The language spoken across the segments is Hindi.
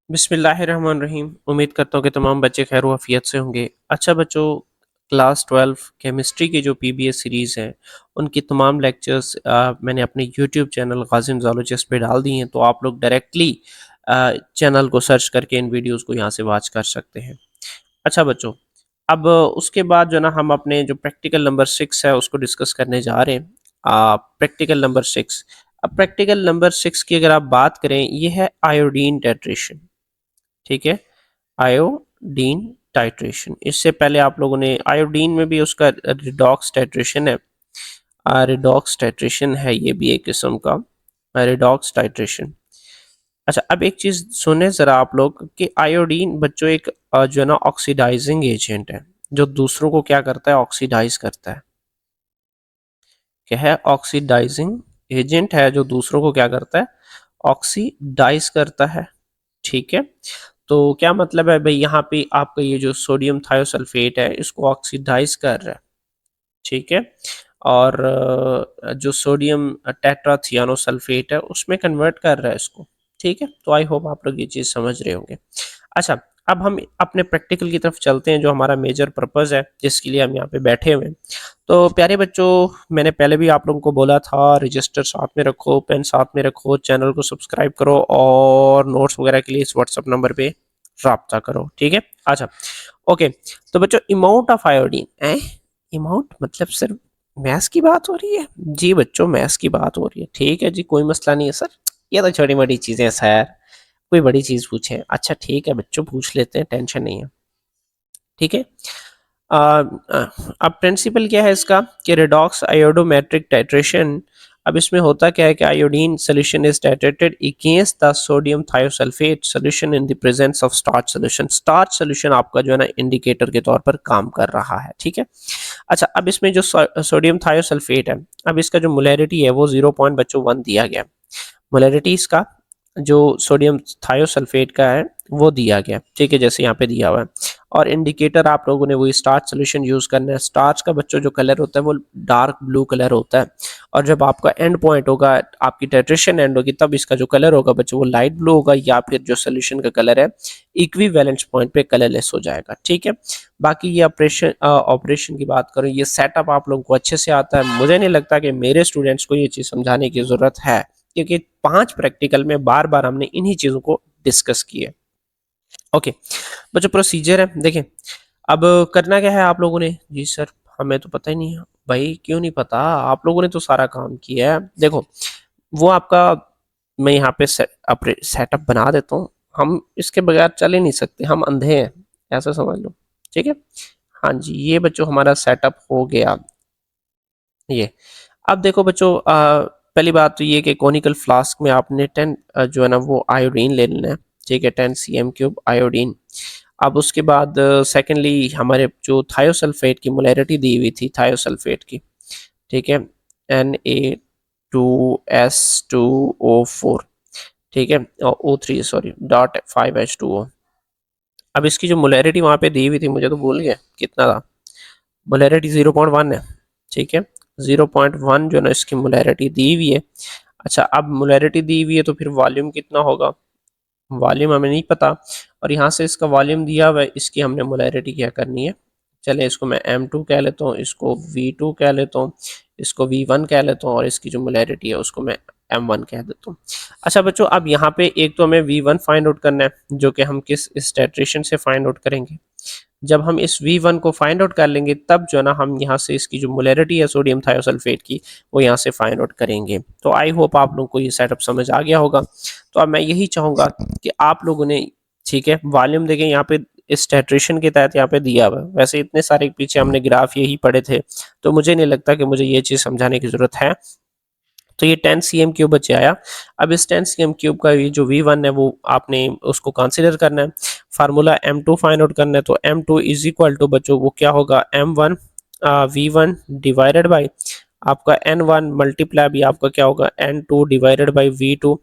बिस्मिल्लाहिर्रहमानिर्रहीम। उम्मीद करता हूँ कि तमाम बच्चे खैर आफियत से होंगे। अच्छा बच्चों, क्लास 12 केमिस्ट्री की जो पीबीएस सीरीज़ है, उनकी तमाम लेक्चर्स मैंने अपने यूट्यूब चैनल कासिम ज़ोलॉजिस्ट पे डाल दी हैं, तो आप लोग डायरेक्टली चैनल को सर्च करके इन वीडियोज़ को यहाँ से वॉच कर सकते हैं। अच्छा बच्चों, अब उसके बाद जो ना हम अपने जो प्रैक्टिकल नंबर 6 है उसको डिस्कस करने जा रहे हैं। Practical number 6। अब प्रैक्टिकल नंबर 6 की अगर आप बात करें, ये है आयोडीन टाइट्रेशन। ठीक है, आयोडीन टाइट्रेशन। इससे पहले आप लोगों ने आयोडीन में भी उसका रिडॉक्स टाइट्रेशन है। रिडॉक्स टाइट्रेशन है ये भी एक किस्म का रिडॉक्स टाइट्रेशन। अच्छा, अब एक चीज सुने जरा आप लोग कि आयोडीन बच्चों एक जो है ना ऑक्सीडाइजिंग एजेंट है, जो दूसरों को क्या करता है, ऑक्सीडाइज करता है। क्या है? ऑक्सीडाइजिंग एजेंट है जो दूसरों को क्या करता है, ऑक्सीडाइज करता है। ठीक है, तो क्या मतलब है भाई, यहाँ पे आपका ये जो सोडियम थायोसल्फेट है इसको ऑक्सीडाइज कर रहा है। ठीक है, और जो सोडियम टेट्राथियानोसल्फेट है उसमें कन्वर्ट कर रहा है इसको। ठीक है, तो आई होप आप लोग ये चीज़ समझ रहे होंगे। अच्छा, अब हम अपने प्रैक्टिकल की तरफ चलते हैं, जो हमारा मेजर पर्पज़ है जिसके लिए हम यहाँ पे बैठे हुए हैं। तो प्यारे बच्चों, मैंने पहले भी आप लोगों को बोला था, रजिस्टर साथ में रखो, पेन साथ में रखो, चैनल को सब्सक्राइब करो और नोट्स वगैरह के लिए इस व्हाट्सअप नंबर पे रब्ता करो। ठीक है, अच्छा ओके। तो बच्चों, अमाउंट ऑफ आयोडीन है, अमाउंट मतलब सिर्फ मैथ्स की बात हो रही है? जी बच्चों, मैथ्स की बात हो रही है। ठीक है जी, कोई मसला नहीं है सर, ये तो छोटी मोटी चीज़ें हैं सर, कोई बड़ी चीज़ पूछे। अच्छा ठीक है बच्चों, पूछ लेते हैं, टेंशन नहीं है। ठीक है, अब प्रिंसिपल क्या है इसका कि रेडॉक्स आयोडोमेट्रिक टाइट्रेशन। अब इसमें होता क्या है कि iodine solution is titrated against the sodium thiosulphate solution in the presence of starch solution. Starch solution आपका जो है ना इंडिकेटर के तौर पर काम कर रहा है। ठीक है, अच्छा अब इसमें जो सोडियम थायोसल्फेट है, अब इसका जो मोलैरिटी है वो 0.1 दिया गया। मोलैरिटी इसका जो सोडियम थायोसल्फेट का है वो दिया गया। ठीक है, जैसे यहाँ पे दिया हुआ है। और इंडिकेटर आप लोगों ने वही स्टार्च सोल्यूशन यूज करना है। स्टार्च का बच्चों जो कलर होता है वो डार्क ब्लू कलर होता है, और जब आपका एंड पॉइंट होगा, आपकी टाइट्रेशन एंड होगी, तब इसका जो कलर होगा बच्चों वो लाइट ब्लू होगा, या फिर जो सोल्यूशन का कलर है इक्विवेलेंस पॉइंट पे कलरलेस हो जाएगा। ठीक है, बाकी ये ऑपरेशन ऑपरेशन की बात करूँ, ये सेटअप आप लोगों को अच्छे से आता है। मुझे नहीं लगता कि मेरे स्टूडेंट्स को ये चीज़ समझाने की ज़रूरत है, क्योंकि 5 प्रैक्टिकल में बार बार हमने इन्हीं चीज़ों को डिस्कस किए। ओके बच्चों, प्रोसीजर है देखें। अब करना क्या है आप लोगों ने? जी सर, हमें तो पता ही नहीं है। भाई क्यों नहीं पता, आप लोगों ने तो सारा काम किया है। देखो, वो आपका, मैं यहाँ पे सेटअप बना देता हूँ। हम इसके बगैर चल ही नहीं सकते, हम अंधे हैं, ऐसा समझ लो। ठीक है, हाँ जी, ये बच्चों हमारा सेटअप हो गया। ये अब देखो बच्चों, पहली बात तो ये कि कॉनिकल फ्लास्क में आपने 10 जो है ना वो आयोडीन ले लेना है। ठीक है, 10 cm³ आयोडीन। अब उसके बाद सेकेंडली हमारे जो थायोसल्फेट की मोलैरिटी दी हुई थी थायोसल्फेट की, ठीक है, Na2S2O4। ठीक है, और O3 सॉरी डॉट 5H2O। अब इसकी जो मोलैरिटी वहाँ पे दी हुई थी, मुझे तो भूल गया कितना था। मोलैरिटी 0.1 है। ठीक है, 0.1 जो ना इसकी मोलैरिटी दी हुई है। अच्छा, अब मोलैरिटी दी हुई है तो फिर वॉल्यूम कितना होगा, वॉल्यूम हमें नहीं पता, और यहाँ से इसका वॉल्यूम दिया हुआ है, इसकी हमने मोलैरिटी क्या करनी है। चले इसको मैं M2 कह लेता हूँ, इसको V2 कह लेता हूँ, इसको V1 कह लेता हूँ, और इसकी जो मोलैरिटी है उसको मैं M1 कह देता हूँ। अच्छा बच्चों, अब यहाँ पे एक तो हमें V1 फाइंड आउट करना है, जो कि हम किस इस टाइट्रेशन से फाइंड आउट करेंगे। जब हम इस V1 को फाइंड आउट कर लेंगे, तब जो है ना हम यहाँ से इसकी जो मोलैरिटी है सोडियम थायोसल्फेट की, वो यहाँ से फाइंड आउट करेंगे। तो आई होप आप लोगों को ये सेटअप समझ आ गया होगा। तो अब मैं यही चाहूँगा कि आप लोगों ने, ठीक है, वॉल्यूम देखें यहाँ पे इस टाइट्रेशन के तहत यहाँ पे दिया हुआ है। वैसे इतने सारे पीछे हमने ग्राफ यही पढ़े थे, तो मुझे नहीं लगता कि मुझे ये चीज़ समझाने की ज़रूरत है। तो ये 10 cm³ बचे आया। अब इस 10 cm³ का ये जो V1 है वो आपने उसको कंसिडर करना है। फार्मूला M2 फाइंड आउट करना है, तो M2 इज इक्वल टू बच्चों वो क्या होगा, M1 V1 डिवाइडेड बाई आपका N1 मल्टीप्लाई भी आपका क्या होगा, N2 डिवाइडेड बाई V2।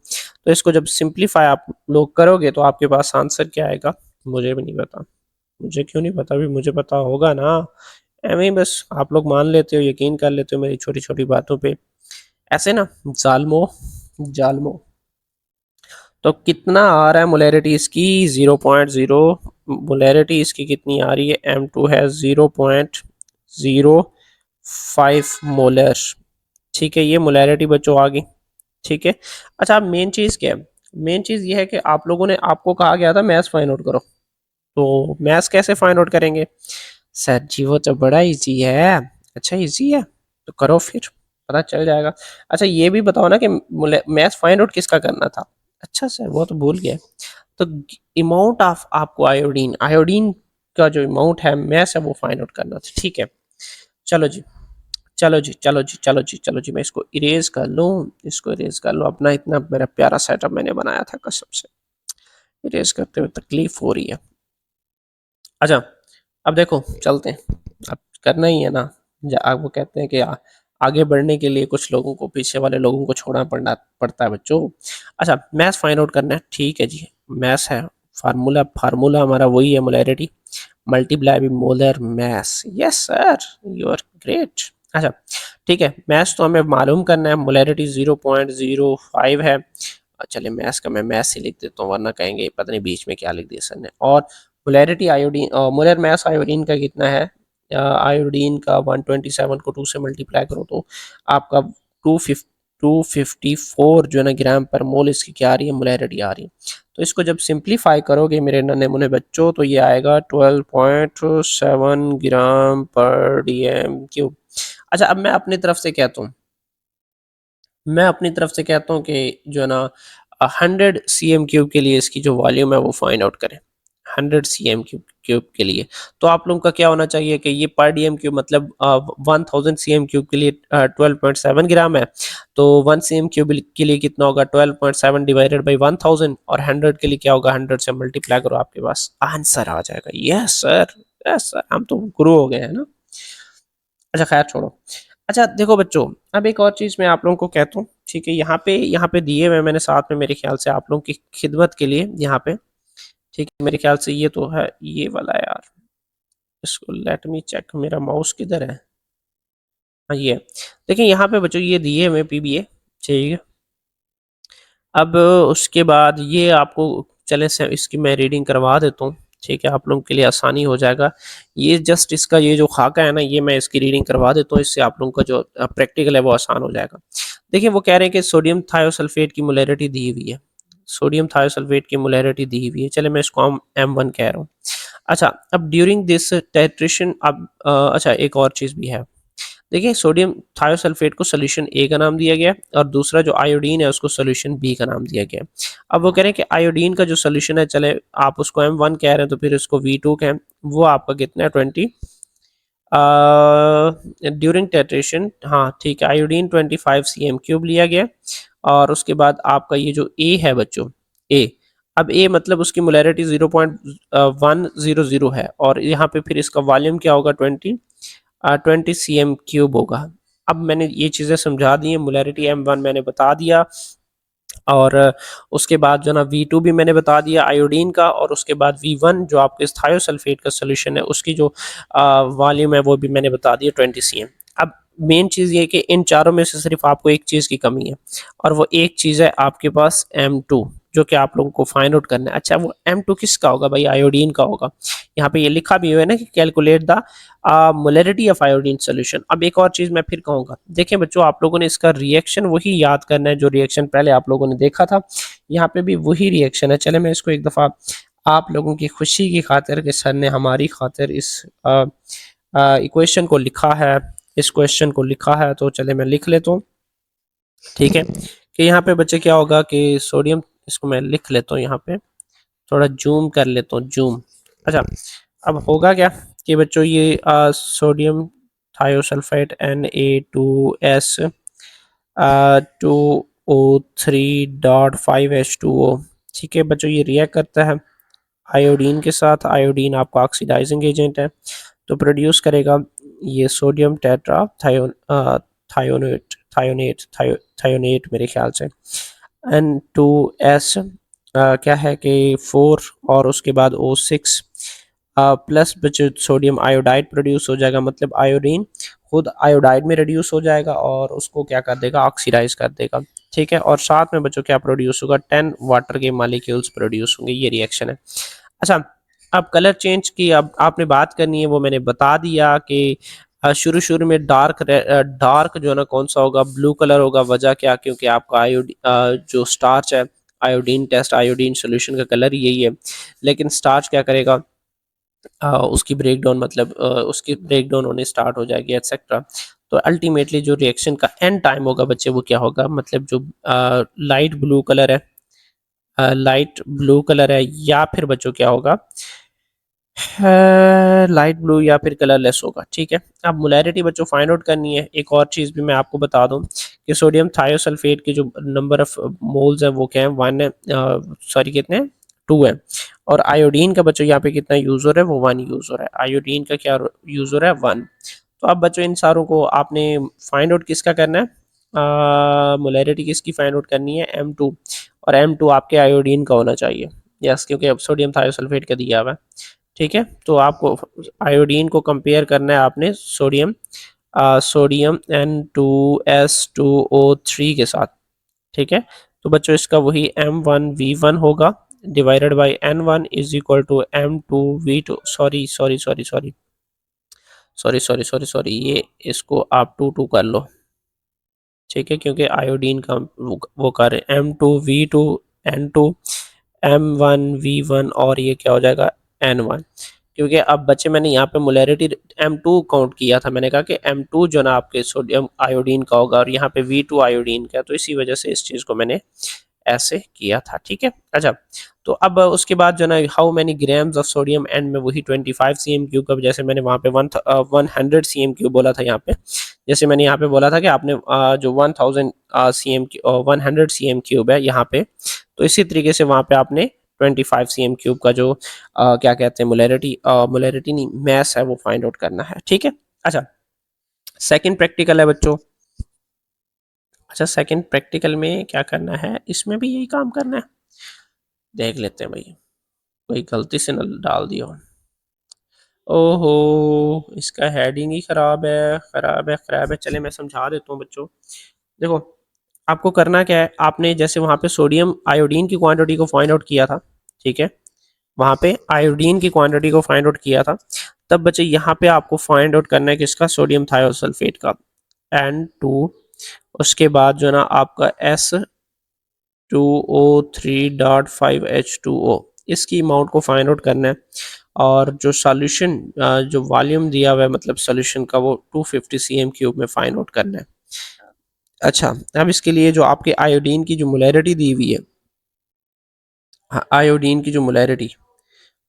तो इसको जब सिंप्लीफाई आप लोग करोगे तो आपके पास आंसर क्या आएगा, मुझे भी नहीं पता। मुझे क्यों नहीं पता, भी मुझे पता होगा ना। एवं ही बस आप लोग मान लेते हो, यकीन कर लेते हो मेरी छोटी छोटी बातों पे, ऐसे ना जालमो जालमो। तो कितना आ रहा है मोलैरिटी इसकी 0.0, मोलैरिटी इसकी कितनी आ रही है, M2 है 0.05 मोलर। ठीक है, ये मोलैरिटी बच्चों आ गई। ठीक है, अच्छा अब मेन चीज़ क्या है, मेन चीज़ ये है कि आप लोगों ने, आपको कहा गया था मैथ्स फाइंड आउट करो, तो मैथ्स कैसे फाइंड आउट करेंगे सर जी, वो तो बड़ा इजी है। अच्छा इजी है तो करो फिर, पता चल जाएगा। अच्छा ये भी बताओ ना कि मैथ्स फाइंड आउट किसका करना था। अच्छा सर वो तो भूल गया। तो अमाउंट ऑफ आपको आयोडीन, आयोडीन का जो अमाउंट है मैथ्स है वो फाइंड आउट करना था। ठीक है, चलो जी, चलो जी, चलो जी, चलो जी, चलो जी, मैं इसको इरेज कर लूँ, इसको इरेज कर लूँ। अपना इतना मेरा प्यारा सेटअप मैंने बनाया था, कसम से इरेज करते हुए तकलीफ हो रही है। अच्छा अब देखो चलते हैं, अब करना ही है ना। वो कहते हैं कि आगे बढ़ने के लिए कुछ लोगों को, पीछे वाले लोगों को छोड़ना पड़ता है बच्चों। अच्छा मैथ्स फाइंड आउट करना है, ठीक है जी। मैथ्स है, फार्मूला, फार्मूला हमारा वही है, molarity multiply by molar mass. Yes sir, you are great. अच्छा ठीक है, मैथ्स तो हमें मालूम करना है, मोलैरिटी 0.05 है। चलिए मैथ्स का मैं मैथ्स ही लिख देता हूँ, वरना कहेंगे पता नहीं बीच में क्या लिख दिया सर ने। और molarity iodine, molar mass iodine का कितना है, आयोडीन का 127 को 2 से मल्टीप्लाई करो तो आपका 254 जो है ना ग्राम पर मोल इसकी क्या आ रही है, मोलैरिटी आ रही है। तो इसको जब सिंप्लीफाई करोगे मेरे नन्हे मुन्ने बच्चों, तो ये आएगा 12.7 ग्राम पर डीएम क्यूब। अच्छा अब मैं अपनी तरफ से कहता हूँ, मैं अपनी तरफ से कहता हूँ कि जो है ना 100 सी एम क्यूब के लिए इसकी जो वॉल्यूम है वो फाइंड आउट करें। 100 सी एम क्यूब के लिए तो आप लोगों का क्या होना चाहिए कि ये पर डी एम क्यूब मतलब 1000 सी एम क्यूब के लिए 12.7 ग्राम है। तो 1 सी एम क्यूब के लिए कितना होगा, 12.7 डिवाइडेड बाई 1000, और 100 के लिए क्या होगा, 100 से मल्टीप्लाई करो, आपके पास आंसर आ जाएगा। यस सर, यस सर, हम तो गुरु हो गए हैं ना। अच्छा खैर छोड़ो। अच्छा देखो बच्चों, अब एक और चीज़ मैं आप लोगों को कहता हूँ, ठीक है, यहाँ पे दिए हुए मैंने साथ में, मेरे ख्याल से आप लोगों की खिदमत के लिए यहाँ पे, ठीक है, मेरे ख्याल से ये तो है ये वाला यार, इसको लेट मी चेक, मेरा माउस किधर है। हाँ ये देखिए यहाँ पे बच्चों ये दिए हुए पीबीए, ठीक है। अब उसके बाद ये आपको, चले से इसकी मैं रीडिंग करवा देता हूँ, ठीक है, आप लोगों के लिए आसानी हो जाएगा। ये जस्ट इसका ये जो खाका है ना, ये मैं इसकी रीडिंग करवा देता हूँ, इससे आप लोगों का जो प्रैक्टिकल है वो आसान हो जाएगा। देखिए वो कह रहे हैं कि सोडियम थायोसल्फेट की मोलैरिटी दी हुई है, सोडियम थायोसल्फेट की मोलैरिटी दी हुई है, चले मैं इसको हम M1 कह रहा हूँ। अच्छा अब ड्यूरिंग दिस टाइट्रेशन, अब अच्छा एक और चीज़ भी है। देखिए सोडियम थायोसल्फेट को सोल्यूशन ए का नाम दिया गया और दूसरा जो आयोडीन है उसको सोल्यूशन बी का नाम दिया गया। अब वो कह रहे हैं कि आयोडीन का जो सोल्यूशन है, चले आप उसको M1 कह रहे हैं तो फिर उसको V2 कहें, वो आपका कितना है 20 ड्यूरिंग टाइट्रेशन, हाँ ठीक है, आयोडीन 25 cm³ लिया गया। और उसके बाद आपका ये जो ए है बच्चों, ए, अब ए मतलब उसकी मोलैरिटी 0.100 है, और यहाँ पे फिर इसका वॉल्यूम क्या होगा 20 cm³ होगा। अब मैंने ये चीज़ें समझा दी हैं, मोलैरिटी M1 मैंने बता दिया, और उसके बाद जो ना V2 भी मैंने बता दिया आयोडीन का, और उसके बाद V1 जो आपके थायोसल्फेट का सोल्यूशन है उसकी जो वॉल्यूम है वो भी मैंने बता दिया 20 cm। अब मेन चीज़ ये है कि इन चारों में से सिर्फ आपको एक चीज़ की कमी है, और वो एक चीज़ है आपके पास M2, जो कि आप लोगों को फाइंड आउट करना है। अच्छा वो M2 किसका होगा भाई, आयोडीन का होगा। यहाँ पे ये लिखा भी हुआ है ना कि calculate the molarity of iodine solution. अब एक और चीज़ मैं फिर कहूँगा, देखें बच्चों आप लोगों ने इसका रिएक्शन वही याद करना है जो रिएक्शन पहले आप लोगों ने देखा था, यहाँ पे भी वही रिएक्शन है। चले मैं इसको एक दफ़ा आप लोगों की खुशी की खातिर कि सर ने हमारी खातिर इस इक्वेशन को लिखा है, इस क्वेश्चन को लिखा है, तो चले मैं लिख लेता हूँ, ठीक है, कि यहाँ पे बच्चे क्या होगा कि सोडियम, इसको मैं लिख लेता हूँ यहाँ पे, थोड़ा जूम कर लेता हूँ, जूम। अच्छा अब होगा क्या कि बच्चों ये सोडियम थायोसल्फेट Na2S 2O3.5H2O, ठीक है बच्चों, ये रिएक्ट करता है आयोडीन के साथ। आयोडीन आपका ऑक्सीडाइजिंग एजेंट है, तो प्रोड्यूस करेगा ये सोडियम टेट्रा थायोनेट, थायोनेट मेरे ख्याल से N2S क्या है कि 4, और उसके बाद O6 प्लस बचे सोडियम आयोडाइड प्रोड्यूस हो जाएगा, मतलब आयोडीन खुद आयोडाइड में रिड्यूस हो जाएगा और उसको क्या कर देगा, ऑक्सीडाइज कर देगा। ठीक है, और साथ में बच्चों क्या प्रोड्यूस होगा, 10 वाटर के मालिक्यूल्स प्रोड्यूस होंगे। ये रिएक्शन है। अच्छा, अब कलर चेंज की अब आपने बात करनी है, वो मैंने बता दिया कि शुरू शुरू में डार्क जो है ना कौन सा होगा, ब्लू कलर होगा। वजह क्या, क्योंकि आपका जो स्टार्च है, आयोडीन टेस्ट, आयोडीन सोल्यूशन का कलर यही है। लेकिन स्टार्च क्या करेगा, उसकी ब्रेकडाउन मतलब उसकी ब्रेकडाउन होने स्टार्ट हो जाएगी एक्सेट्रा। तो अल्टीमेटली जो रिएक्शन का एंड टाइम होगा बच्चे, वो क्या होगा, मतलब जो लाइट ब्लू कलर है, लाइट ब्लू कलर है, या फिर बच्चों क्या होगा, लाइट ब्लू या फिर कलरलेस होगा। ठीक है, अब मोलैरिटी बच्चों फाइंड आउट करनी है। एक और चीज़ भी मैं आपको बता दूं कि सोडियम थायोसल्फेट के जो नंबर ऑफ मोल्स है वो क्या है, 1 है, सॉरी कितने हैं, 2 है। और आयोडीन का बच्चों यहाँ पे कितना यूज़ हो रहा है, वो 1 यूज़ हो रहा है। आयोडीन का क्या यूज़ हो रहा है, 1। तो अब बच्चों इन सारों को आपने फाइंड आउट किसका करना है, मोलैरिटी किसकी फाइंड आउट करनी है, M2। और M2 आपके आयोडीन का होना चाहिए। यस, क्योंकि अब सोडियम थायोसल्फेट का दिया हुआ है। ठीक है, तो आपको आयोडीन को कंपेयर करना है आपने सोडियम N2S2O3 के साथ। ठीक है, तो बच्चों इसका वही M1V1 होगा divided by N1 is equal to M2V2। Sorry sorry sorry sorry sorry sorry sorry sorry, ये इसको आप 2 कर लो। ठीक है, क्योंकि आयोडीन का वो कर रहे M2V2 N2 M1V1, और ये क्या हो जाएगा, N1। क्योंकि अब बच्चे मैंने यहाँ पे मोलैरिटी M2 काउंट किया था, मैंने कहा कि M2 जो ना आपके सोडियम आयोडीन का होगा, और यहाँ पे V2 आयोडीन का, तो इसी वजह से इस चीज़ को मैंने ऐसे किया था। ठीक है, अच्छा, तो अब उसके बाद जो ना how many grams of sodium, and में वही 25 CM3 का, जैसे मैंने वहाँ पे 100 CM3 बोला था, यहाँ पे जैसे मैंने यहाँ पे बोला था कि आपने जो 1000 100 CM3 है यहाँ पे, तो इसी तरीके से वहाँ पे आपने 25 CM3 का जो क्या कहते हैं, मोलैरिटी नहीं, मैस है, वो फाइंड आउट करना है। ठीक है, अच्छा, सेकंड प्रैक्टिकल है बच्चों। अच्छा, सेकंड प्रैक्टिकल में क्या करना है, इसमें भी यही काम करना है। देख लेते हैं भाई, कोई गलती से न डाल दिया हो। ओहो, इसका हेडिंग ही खराब है, खराब है, खराब है। चले मैं समझा देता हूँ बच्चों। देखो, आपको करना क्या है, आपने जैसे वहाँ पे सोडियम आयोडीन की क्वांटिटी को फाइंड आउट किया था। ठीक है, वहाँ पे आयोडीन की क्वांटिटी को फाइंड आउट किया था। तब बच्चे यहाँ पे आपको फाइंड आउट करना है किसका, सोडियम थायोसल्फेट का, N2। उसके बाद जो ना आपका S2O3.5H2O, इसकी अमाउंट को फाइंड आउट करना है। और जो सॉल्यूशन जो वॉल्यूम दिया हुआ है, मतलब सॉल्यूशन का, वो 250 CM3 में फाइंड आउट करना है। अच्छा, अब इसके लिए जो आपके आयोडीन की जो मोलैरिटी दी हुई है, आयोडीन की जो मोलैरिटी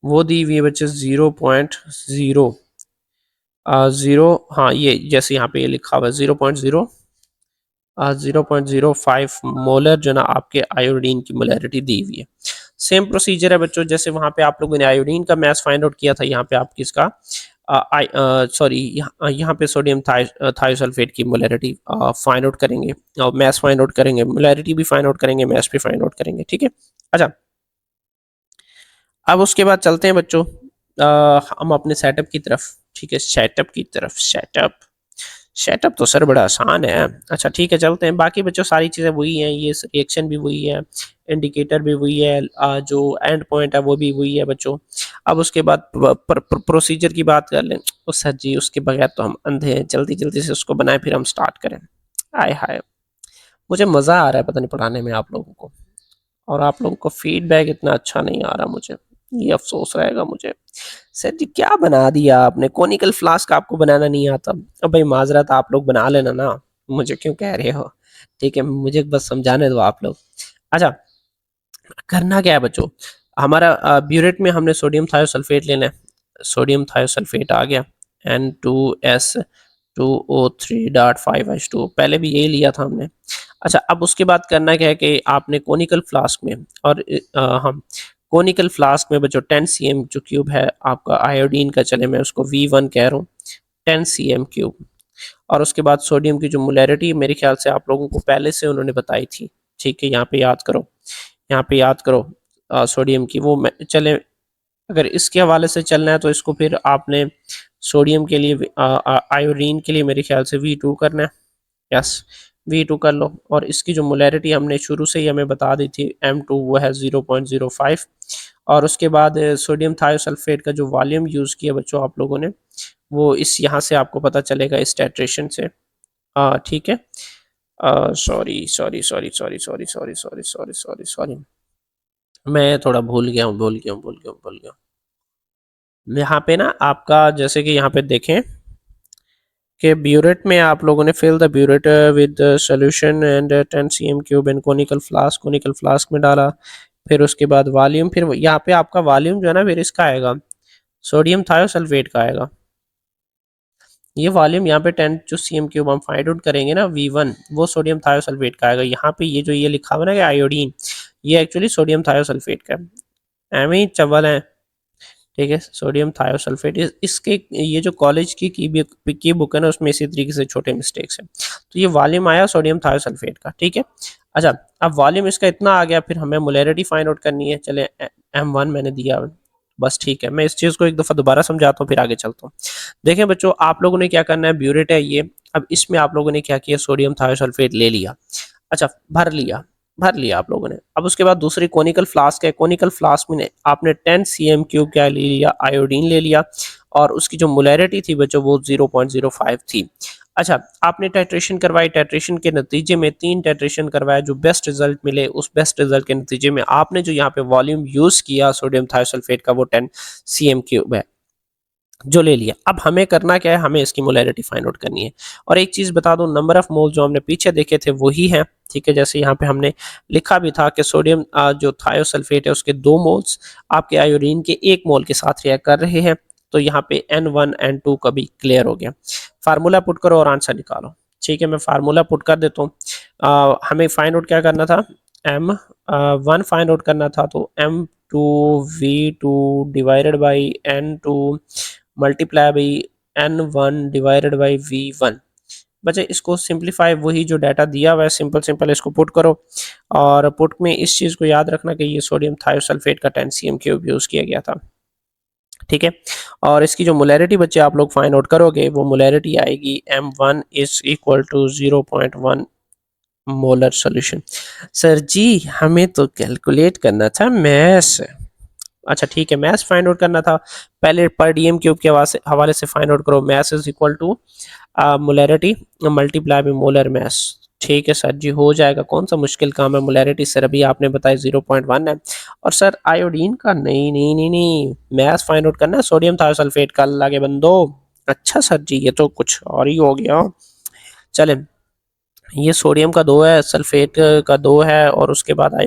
वो दी हुई है बच्चे 0.0, हाँ, ये जैसे यहाँ पे ये लिखा हुआ है 0.05 मोलर जो ना आपके आयोडीन की मोलैरिटी दी हुई है। सेम प्रोसीजर है बच्चों, जैसे वहाँ पे आप लोगों ने आयोडीन का मैस फाइंड आउट किया था, यहाँ पे आप किसका, सॉरी, यहाँ पे सोडियम थायोसल्फेट की मोलैरिटी फाइंड आउट करेंगे, और मैस फाइंड आउट करेंगे, मोलैरिटी भी फाइंड आउट करेंगे, मैस भी फाइंड आउट करेंगे। ठीक है, अच्छा, अब उसके बाद चलते हैं बच्चों हम अपने सेटअप की तरफ। ठीक है, सेटअप की तरफ, सेटअप सेटअप तो सर बड़ा आसान है। अच्छा ठीक है, चलते हैं। बाकी बच्चों सारी चीज़ें वही हैं, ये रिएक्शन भी वही है, इंडिकेटर भी वही है, जो एंड पॉइंट है वो भी वही है बच्चों। अब उसके बाद प्रोसीजर की बात कर लें, तो सर जी उसके बगैर तो हम अंधे हैं, जल्दी जल्दी से उसको बनाए फिर हम स्टार्ट करें। आय हाय, मुझे मज़ा आ रहा है पता नहीं पढ़ाने में आप लोगों को, और आप लोगों को फीडबैक इतना अच्छा नहीं आ रहा मुझे, ये अफसोस रहेगा मुझे। सर जी क्या बना दिया आपने, कोनिकल फ्लास्क आपको बनाना नहीं आता। अब भाई माजरत, आप लोग बना लेना ना, मुझे क्यों कह रहे हो। ठीक है, मुझे बस समझाने दो आप लोग। अच्छा, करना क्या है बच्चों, हमारा ब्यूरेट में हमने सोडियम थायोसल्फेट लेना है। सोडियम थायोसल्फेट आ गया, N2S2O3.5H2, पहले भी यही लिया था हमने। अच्छा, अब उसके बाद करना क्या है कि आपने कोनिकल फ्लास्क में, और हम कोनिकल फ्लास्क में बच्चों 10 cm जो क्यूब है आपका आयोडीन का, चले मैं उसको V1 कह रहा हूँ, 10 cm3। और उसके बाद सोडियम की जो मोलैरिटी मेरे ख्याल से आप लोगों को पहले से उन्होंने बताई थी। ठीक है, यहाँ पे याद करो, यहाँ पे याद करो, सोडियम की वो चले, अगर इसके हवाले से चलना है तो इसको फिर आपने सोडियम के लिए आयोडीन के लिए मेरे ख्याल से V2 करना है। यस, V2 कर लो, और इसकी जो मोलैरिटी हमने शुरू से ही हमें बता दी थी M2 वो है 0.05। और उसके बाद सोडियम थायोसल्फेट का जो वॉल्यूम यूज़ किया बच्चों आप लोगों ने, वो इस यहाँ से आपको पता चलेगा इस टाइट्रेशन से। ठीक है, sorry sorry sorry sorry sorry sorry sorry sorry sorry sorry, मैं थोड़ा भूल गया हूँ। यहाँ पे ना आपका जैसे कि यहाँ पे देखें कि ब्यूरेट में आप लोगों ने fill the burette with solution and 10 cm cube in conical flask में डाला। फिर उसके बाद वॉल्यूम, फिर यहाँ पे आपका वॉल्यूम जो है ना फिर इसका आएगा सोडियम थायोसल्फेट का आएगा। ये वॉल्यूम यहाँ पे 10 जो cm क्यूब हम फाइंड आउट करेंगे ना V1, वो सोडियम थायोसल्फेट का आएगा। यहाँ पे ये जो ये लिखा हुआ ना कि आयोडीन, ये एक्चुअली सोडियम थायोसल्फेट का एम ही चवल है। ठीक है, सोडियम थायोसल्फेट इसके ये जो कॉलेज की बुक है ना उसमें इसी तरीके से छोटे मिस्टेक्स हैं। तो ये वॉल्यूम आया सोडियम थायोसल्फेट का। ठीक है, अच्छा अब वॉल्यूम इसका इतना आ गया, फिर हमें मोलैरिटी फाइंड आउट करनी है। चले M1 मैंने दिया बस, ठीक है। मैं इस चीज़ को एक दफ़ा दोबारा समझाता हूँ फिर आगे चलता हूँ। देखें बच्चों, आप लोगों ने क्या करना है, ब्यूरेट है ये, अब इसमें आप लोगों ने क्या किया, सोडियम थायोसल्फेट ले लिया। अच्छा, भर लिया आप लोगों ने। अब उसके बाद दूसरी कोनिकल फ्लास्क है, कोनिकल फ्लास्क में आपने 10 cm क्यूब क्या ले लिया, आयोडीन ले लिया, और उसकी जो मोलैरिटी थी बच्चों वो 0.05 थी। अच्छा, आपने टाइट्रेशन करवाई, टाइट्रेशन के नतीजे में 3 टाइट्रेशन करवाया, जो बेस्ट रिजल्ट मिले उस बेस्ट रिजल्ट के नतीजे में आपने जो यहाँ पे वॉल्यूम यूज़ किया सोडियम थायोसल्फेट का वो 10 cm क्यूब है जो ले लिया। अब हमें करना क्या है, हमें इसकी मोलैरिटी फाइंड आउट करनी है। और एक चीज़ बता दो, नंबर ऑफ मोल जो हमने पीछे देखे थे वही है। ठीक है, जैसे यहाँ पे हमने लिखा भी था कि सोडियम जो थायोसल्फेट है उसके 2 मोल्स आपके आयोडीन के 1 मोल के साथ रिएक्ट कर रहे हैं। तो यहाँ पे N1 N2 का भी क्लियर हो गया। फार्मूला पुट करो और आंसर निकालो। ठीक है, मैं फार्मूला पुट कर देता हूँ। हमें फाइंड आउट क्या करना था, M1 फाइंड आउट करना था, तो M2 V2 divided by N2 multiply by N1 divided by V1। बच्चे इसको सिंप्लीफाई, वही जो डाटा दिया हुआ है सिंपल सिंपल इसको पुट करो। और पुट में इस चीज़ को याद रखना कि ये सोडियम थायोसल्फेट का 10 cm क्यूब यूज़ किया गया था। ठीक है, और इसकी जो मोलैरिटी बच्चे आप लोग फाइंड आउट करोगे वो मोलैरिटी आएगी M1 is equal to 0.1 molar solution. Sir ji हमें तो कैलकुलेट करना था मैथ्स। अच्छा ठीक है, मैथ्स फाइंड आउट करना था, पहले पर डीएम क्यूब के हवाले से फाइंड आउट करो। Maths is equal to molarity multiply by molar mass. ठीक है सर जी, हो जाएगा, कौन सा मुश्किल काम है। मोलैरिटी सर अभी आपने बताया 0.1 है, और सर आयोडीन का नहीं नहीं नहीं नहीं, मैथ्स फाइंड आउट करना है सोडियम थायोसल्फेट का, अल्लाह के बंदो। अच्छा सर जी, ये तो कुछ और ही हो गया। चले, ये सोडियम का 2 है, सल्फेट का 2 है, और उसके बाद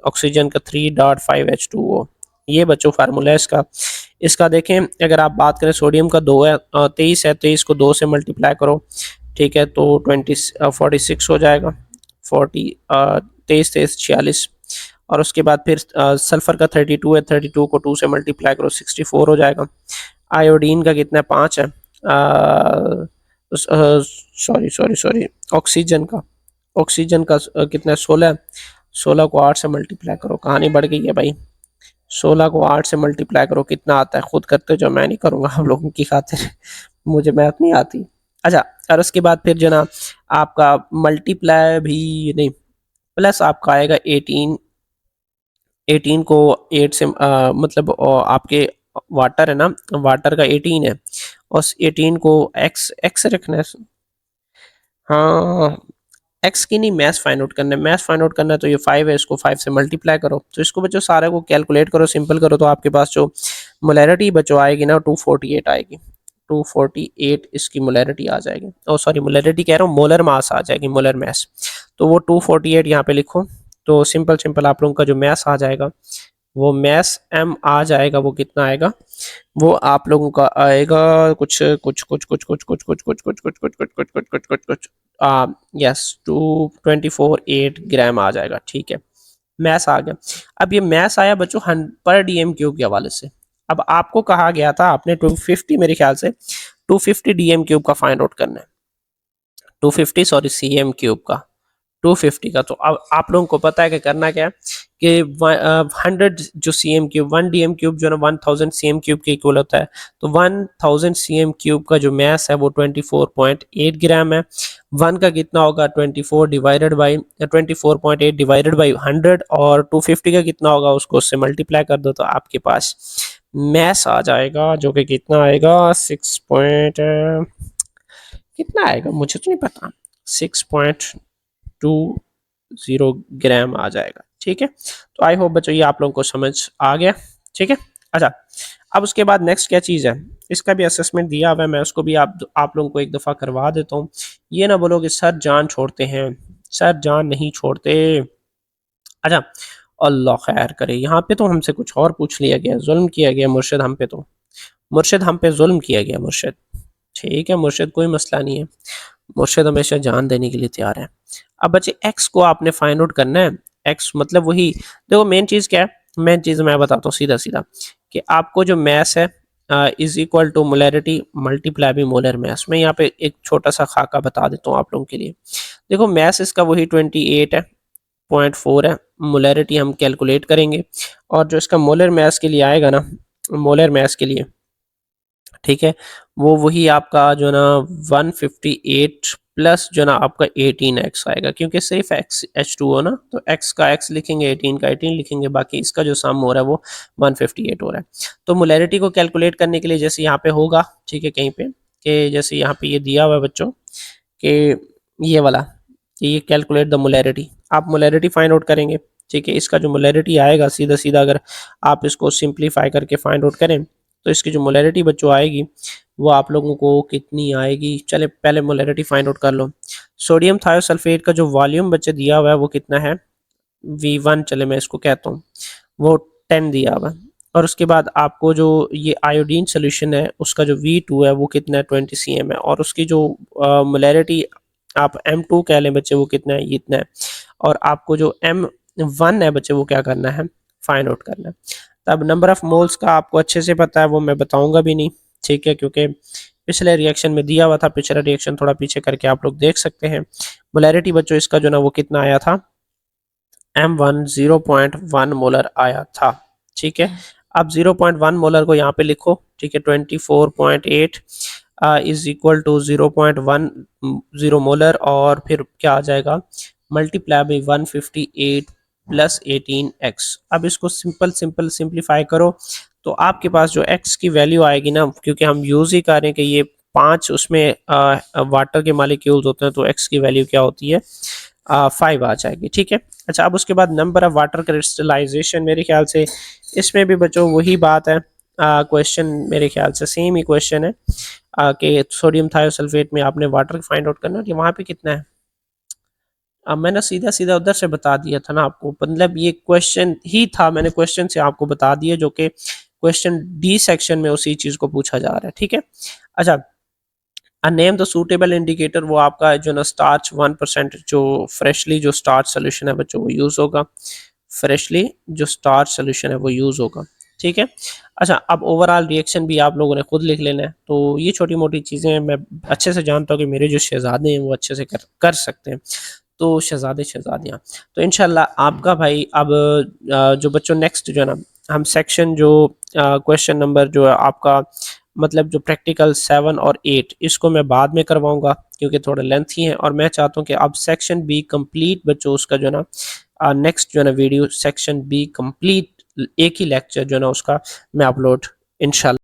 ऑक्सीजन का 3.5H2O। ये बच्चों फार्मूला है इसका। इसका देखें, अगर आप बात करें सोडियम का 2 है, 23 है, 23 को 2 से मल्टीप्लाई करो। ठीक है, तो 46 हो जाएगा। 23 46, और उसके बाद फिर सल्फर का 32 है, 32 को 2 से मल्टीप्लाई करो, 64 हो जाएगा। आयोडीन का कितना, 5 है, सॉरी सॉरी सॉरी, ऑक्सीजन का कितना, 16। 16 को 8 से मल्टीप्लाई करो, कहानी बढ़ गई है भाई। 16 को 8 से मल्टीप्लाई करो, कितना आता है खुद करते जो, मैं नहीं करूँगा आप लोगों की खातिर, मुझे मैथ नहीं आती। अच्छा, और उसके बाद फिर जो ना आपका मल्टीप्लाई भी नहीं, प्लस आपका आएगा 18। 18 को 8 से मतलब आपके वाटर है ना, वाटर का 18 है, और 18 को एक्स एक्स रखना है। हाँ, एक्स की नहीं, मैथ्स फाइंड आउट करना है, मैथ्स फाइंड आउट करना है। तो ये 5 है, इसको 5 से मल्टीप्लाई करो, तो इसको बच्चों सारे को कैलकुलेट करो, सिंपल करो, तो आपके पास जो मोलैरिटी बच्चों आएगी ना 248 आएगी। 248 इसकी मोलैरिटी आ जाएगी। ओ सॉरी, मोलैरिटी कह रहा हूँ, मोलर मास आ जाएगी, मोलर मास। तो वो 248 यहाँ पे लिखो। तो सिंपल सिंपल आप लोगों का जो मैथ्स आ जाएगा वो मैथ्स एम आ जाएगा, वो कितना आएगा, वो आप लोगों का आएगा कुछ कुछ कुछ कुछ कुछ कुछ कुछ कुछ कुछ कुछ कुछ कुछ कुछ कुछ कुछ कुछ कुछ यस 224.8 ग्राम आ जाएगा। ठीक है, मैथ्स आ गया। अब ये मैथ्स आया बच्चों पर डीएम क्यूब के हवाले से। अब आपको कहा गया था आपने 250 मेरे ख्याल से 250 डीएम क्यूब का फाइंड आउट करना है, 250 सॉरी सीएम क्यूब का, 250 का। तो अब आप लोगों को पता है कि करना क्या है, कि 100 जो C M cube 1 DM cube जो है ना 1000 सी एम क्यूब के इक्वल होता है। तो 1000 सी एम क्यूब का जो मैस है वो 24.8 ग्राम है। 1 का कितना होगा 24 डिवाइडेड बाई 24.8 डिवाइडेड बाई 100, और 250 का कितना होगा उसको उससे मल्टीप्लाई कर दो तो आपके पास मैस आ जाएगा जो कि कितना आएगा 6 पॉइंट कितना आएगा मुझे तो नहीं पता, 6.20 ग्राम आ जाएगा। ठीक है, तो आई होप बच्चों ये आप लोगों को समझ आ गया। ठीक है, अच्छा अब उसके बाद नेक्स्ट क्या चीज़ है, इसका भी असेसमेंट दिया हुआ है, मैं उसको भी आप लोगों को एक दफ़ा करवा देता हूँ। ये ना बोलो कि सर जान छोड़ते हैं, सर जान नहीं छोड़ते। अच्छा, अल्लाह खैर करे, यहाँ पे तो हमसे कुछ और पूछ लिया गया, जुल्म किया गया मुर्शिद हम पे, तो मुर्शिद हम पे जुल्म किया गया मुर्शिद। ठीक है मुर्शिद, कोई मसला नहीं है, मुर्शिद हमेशा जान देने के लिए तैयार है। अब बच्चे एक्स को आपने फाइंड आउट करना है। एक्स मतलब वही, देखो मेन चीज़ क्या है, मेन चीज़ मैं बताता हूँ सीधा सीधा कि आपको जो मैस है is equal to molarity multiply by molar mass. मैं यहाँ पे एक छोटा सा खाका बता देता हूँ आप लोगों के लिए। देखो मैस इसका वही 28 है, 0.4 है। मोलैरिटी हम कैलकुलेट करेंगे, और जो इसका मोलर मैस के लिए आएगा ना, मोलर मैस के लिए, ठीक है, वो वही आपका जो ना 158 प्लस जो ना आपका 18x आएगा, क्योंकि सिर्फ x H2O ना, तो x का x लिखेंगे, 18 का 18 लिखेंगे, बाकी इसका जो सम हो रहा है वो 158 हो रहा है। तो मोलैरिटी को कैलकुलेट करने के लिए जैसे यहाँ पे होगा, ठीक है, कहीं पे कि जैसे यहाँ पे ये दिया हुआ है बच्चों कि ये वाला कि ये कैलकुलेट द मोलैरिटी, आप मोलैरिटी फाइंड आउट करेंगे। ठीक है, इसका जो मोलैरिटी आएगा सीधा सीधा अगर आप इसको सिंप्लीफाई करके फाइंड आउट करें तो इसकी जो मोलैरिटी बच्चों आएगी वो आप लोगों को कितनी आएगी, चले पहले मोलैरिटी फाइंड आउट कर लो। सोडियम थायोसल्फेट का जो वॉल्यूम बच्चे दिया हुआ है वो कितना है, V1, चले मैं इसको कहता हूँ, वो 10 दिया हुआ है। और उसके बाद आपको जो ये आयोडीन सोल्यूशन है उसका जो V2 है वो कितना है 20 cm है, और उसकी जो मोलैरिटी आप M2 कह लें बच्चे वो कितना है, ये इतना है। और आपको जो M1 है बच्चे वो क्या करना है, फाइंड आउट करना है। तब नंबर ऑफ मोल्स का आपको अच्छे से पता है, वो मैं बताऊंगा भी नहीं, ठीक है, क्योंकि पिछले रिएक्शन में दिया हुआ था, पिछला रिएक्शन थोड़ा पीछे करके आप लोग देख सकते हैं। मोलैरिटी बच्चों इसका जो ना वो कितना आया था, M1 0.1 मोलर आया था। ठीक है, अब 0.1 मोलर को यहाँ पे लिखो, ठीक है, 24.8 इज इक्वल टू 0.10 मोलर, और फिर क्या आ जाएगा मल्टीप्लाई बाई 158 प्लस 18x। अब इसको सिंपल सिंपल सिंप्लीफाई करो तो आपके पास जो x की वैल्यू आएगी ना, क्योंकि हम यूज़ ही कर रहे हैं कि ये 5 उसमें वाटर के मालिक्यूल्स होते हैं, तो x की वैल्यू क्या होती है 5 आ जाएगी। ठीक है, अच्छा अब उसके बाद नंबर ऑफ वाटर क्रिस्टलाइजेशन, मेरे ख्याल से इसमें भी बच्चों वही बात है, क्वेश्चन मेरे ख्याल से सेम ही क्वेश्चन है कि सोडियम थायोसल्फेट में आपने वाटर फाइंड आउट करना है, वहाँ पे कितना है। अब मैंने सीधा सीधा उधर से बता दिया था ना आपको, मतलब ये क्वेश्चन ही था, मैंने क्वेश्चन से आपको बता दिया, जो कि क्वेश्चन डी सेक्शन में उसी चीज़ को पूछा जा रहा है। ठीक है, अच्छा नेम द सूटेबल इंडिकेटर, वो आपका जो ना स्टार्च 1% जो फ्रेशली जो स्टार्च सोल्यूशन है बच्चों वो यूज़ होगा, फ्रेशली जो स्टार्च सोल्यूशन है वो यूज़ होगा। ठीक है, अच्छा अब ओवरऑल रिएक्शन भी आप लोगों ने खुद लिख लेना है। तो ये छोटी मोटी चीज़ें मैं अच्छे से जानता हूँ कि मेरे जो शहजादे हैं वो अच्छे से कर सकते हैं, तो शहजादे शहजादियाँ, तो इंशाल्लाह आपका भाई अब जो बच्चों नेक्स्ट जो है ना, हम सेक्शन जो क्वेश्चन नंबर जो है आपका, मतलब जो प्रैक्टिकल 7 और 8 इसको मैं बाद में करवाऊंगा क्योंकि थोड़ा लेंथी है, और मैं चाहता हूँ कि अब सेक्शन बी कंप्लीट बच्चों उसका जो है ना नेक्स्ट जो है ना वीडियो सेक्शन बी कंप्लीट एक ही लेक्चर जो है ना उसका मैं अपलोड इंशाल्लाह